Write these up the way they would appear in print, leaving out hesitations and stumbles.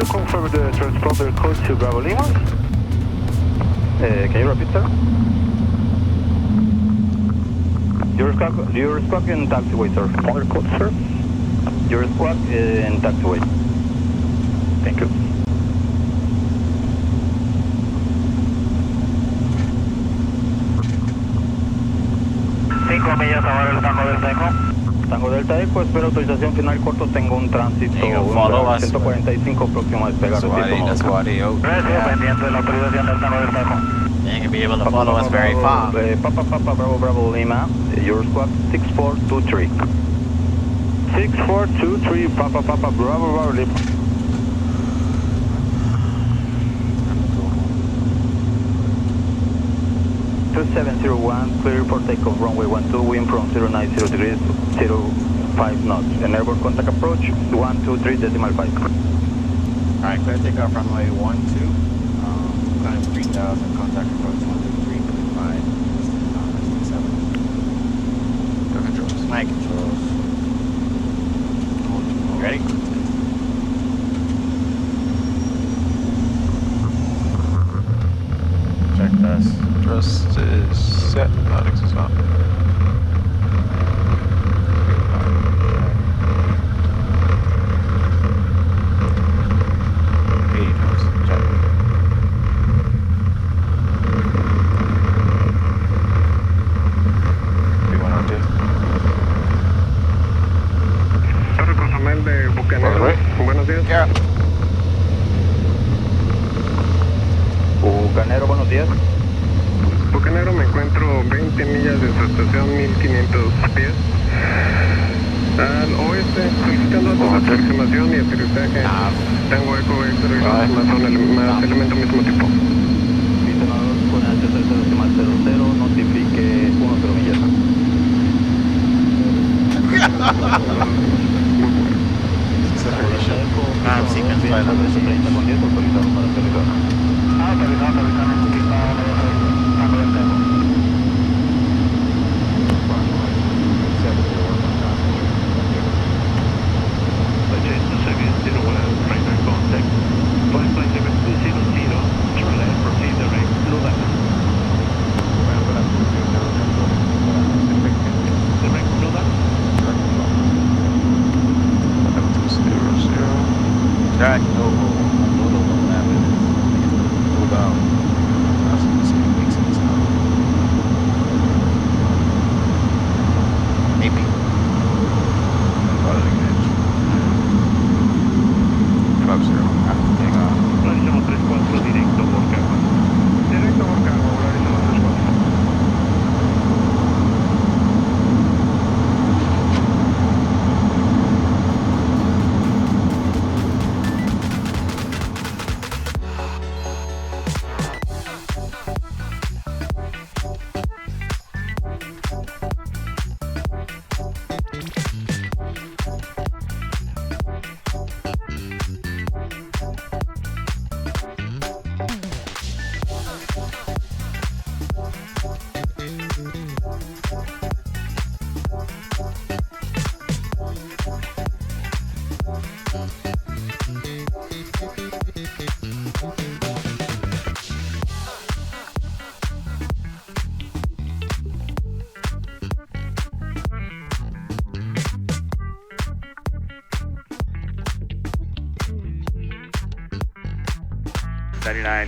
to confirm the transponder code to Bravo Lima. Can you repeat, sir? Your squawk in taxiway, sir. Other code, sir? Your squawk in taxiway. Thank you. 5 millas ahora el Tango Delta Eco. Tango Delta Eco, espero autorización final corto, tengo un tránsito 145 próximo a despegar. That's what he owed. Gracias, pendiente de la autorización del Tango Delta Eco. They ain't gonna be able to follow us very far. Papa Bravo Lima, your squawk 6423. 6423, Papa Bravo Lima. 2701, clear for takeoff, runway 12, wind from 090 degrees, 05 knots. And airborne contact approach, 123.5. Alright, clear takeoff, runway 12. Climb 3000, contact approach 123.5. Go controls. My controls. You ready? Check this. Thrust is set, Alex is on. Torre Cozumel de Bucanero. Buenos días. Yeah. Bucanero, buenos días. Bucanero, me encuentro 20 millas de su estación, 1500 pies. Al oeste, solicitando datos de aproximación y aterrizaje. Tango Eco, Héctor y más elemento mismo tipo. Visionador con alta 0.00, notifique 10 millas. Sequence flight level 30 con 10, autorizado para aterrizar. Autorizado. Jack, no, don't have it. Go down. That's what this makes sense now. Maybe. Drop zero. After takeoff. Realizamos 34 directo por cargo. Directo por cargo, realizamos 34.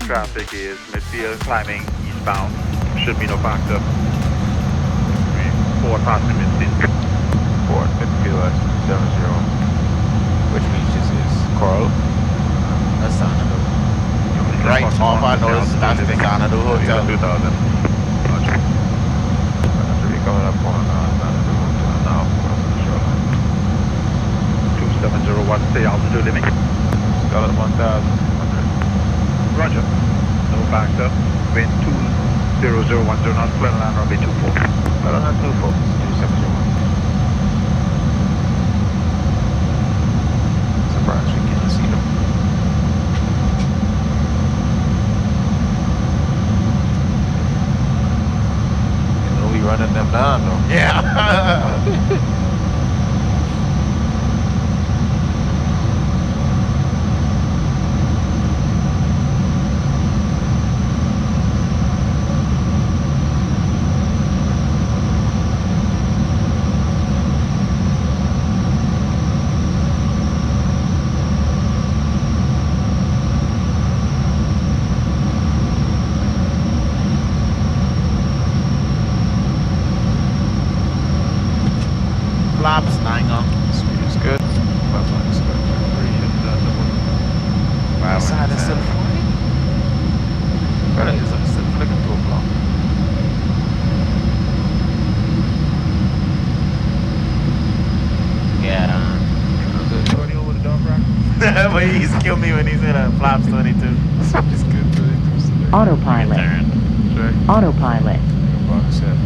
Traffic is midfield climbing eastbound. Should be no factor. 4 passing midfield. 4, midfield 70. Which beach this is? Coral. That's Xanadu. Right, off I know that's the Xanadu Hotel. 2000. Roger. Coming up on Xanadu Hotel now. 2701, stay altitude limit. Scarlet 1000. Roger. No factor. Wind 2010 knots, clear land runway 24. Well, not 24. 2701. Surprised we can't see them. You know we running them down though. Yeah. flaps, Nango. Speed is good. Pipeline is good. Wow, Side is still flying. But it is still flicking to a block. Yeah. Already over the dog rock? But he's killed me when he's in a flaps 22. So it's good to interest today. Autopilot. Turn. Check. Autopilot. Box set.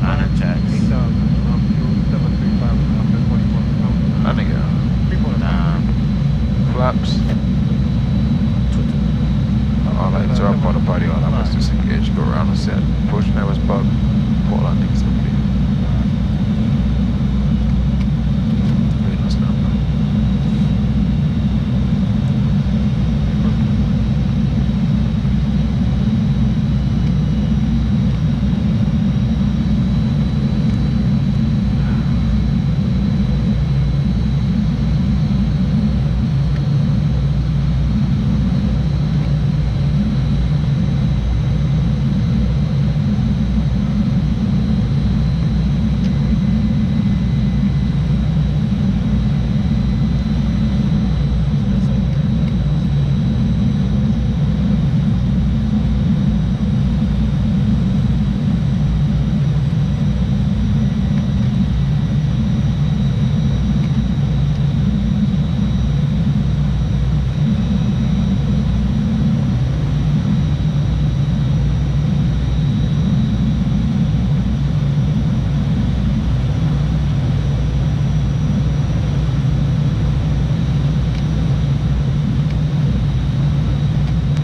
On a checks. Landing gear. Flaps. All lights are up on the party on. I must disengage, go around and set. Push nose bug. Pull landings complete. Venus number.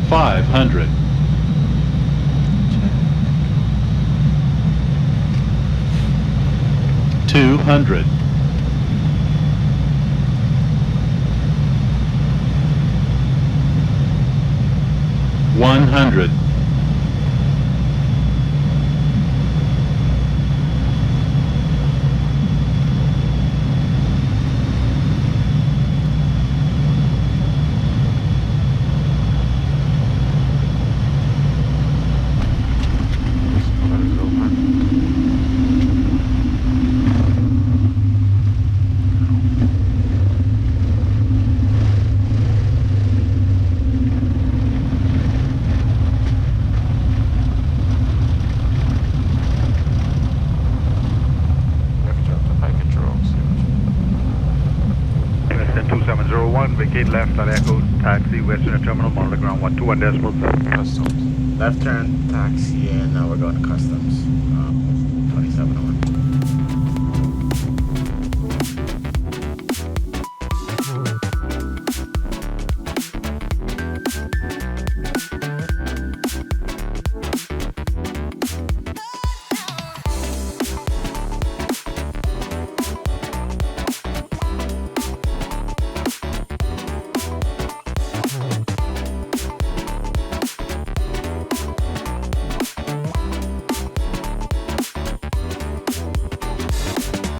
$500. $200. $100. Vacate left at Echo, taxi, Western Terminal, monitor ground 121 decimal. Customs. Left turn, taxi, and now we're going to customs. 2701.